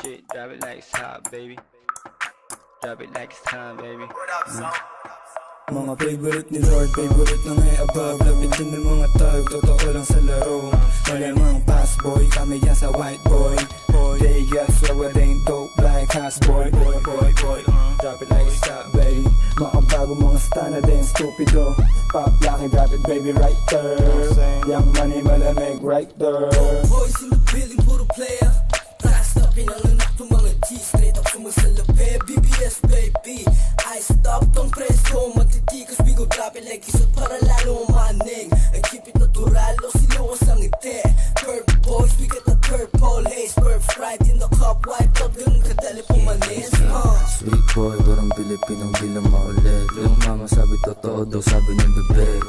shit, drop it like it's hot, baby. Drop it like it's time, baby. Mga favorite ni Lord, favorite na ngay above. Lapit din ng mga tag, totoo lang sa laro. Malamang pass boy, kami yan sa white boy. They got slower, they ain't dope like house boy. Drop it like it's hot, baby. Mga bago mga stana, they ain't stupido. Pop laki, drop it baby right there. Young money, malamig right there. Boys in the building, puro player. Blast up, pinanganak ng mga G. Straight up sumasalape, BBS baby. I stop tong presko, matitikas. We go drop it like isa para lalo umaning. I keep it natural, o sinuwas ang ngiti. Purple boys, we got the purple haze. Purple fried in the cup, wiped out, ganun kadali pumanis. Sweet boy, parang Pilipinong di lang maulit. Yung mama sabi totoo daw, sabi ng bebe.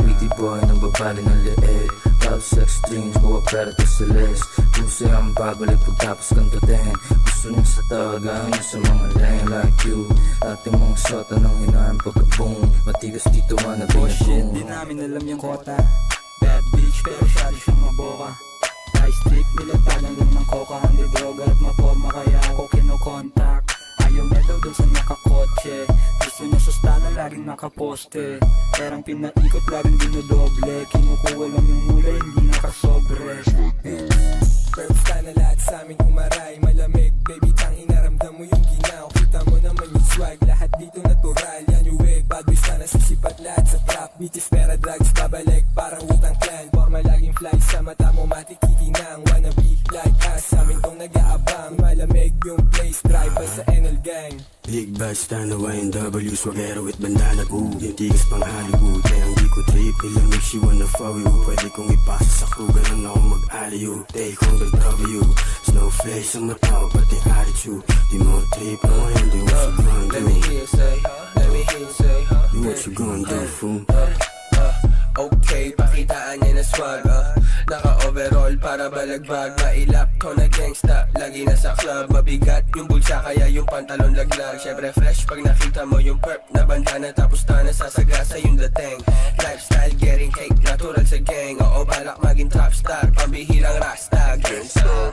Witty boy, nang babali ng leeg. Love sex dreams, buwa pera to sa list. Puso ang babalik pagtapos kantutin. Gusto niya sa tawagan niya sa mga lane like you. Ating mga sota nang hinaan pagka-boom. Matigas dito man na Oh shit, binagong. di namin alam yung kota. Bad bitch, pero syado siyang maboka. High stick, nilatagan lang ng coca. Hindi droga at maporma, kaya ako kinokontak. Ayaw niya daw dun sa nakakotse. Gusto niya sa stana, laging nakaposte. Perang pinaikot, laging dinodoble. Kinukuha lang yung mula, hindi nakasobre. Purple stana, lahat sa amin umaray. Malamig, baby, tang inaramdam mo yung ginaw. Kita mo naman yung swag, lahat dito natural. Yan yung wig, bad boys na nasisipat lahat sa trap. Bitches, pera, drugs, babalik, parang utang clan. Forma laging fly sa mata mo, matikitinang. Wanna be like us, sa amin tong nag-aabang. Malamig yung place, drive by sa NL gang. Big bad stand away in W, swagero with bandana, ooh. Yung tigas pang Hollywood, kaya ang di ko trip. Nilamig she wanna follow you, pwede kong ipasa sa crew. Ganun ako mag-aliyo, take on the W. Snowflake sa mata ko, pati attitude. Di mo trip, ano hindi what you gonna do? Let me hear you say, let me hear you say, Do what you gonna do, fool? okay, pakitaan niya na swag, naka-overall para balagbag. Mailap ko na gangsta, lagi nasa club. Mabigat yung bulsa, kaya yung pantalon laglag. Syempre fresh pag nakita mo yung perp na bandana. Tapos na nasasagasa yung dating. Lifestyle getting cake, natural sa gang. Oo, balak maging top star, pambihirang rasta. Gangsta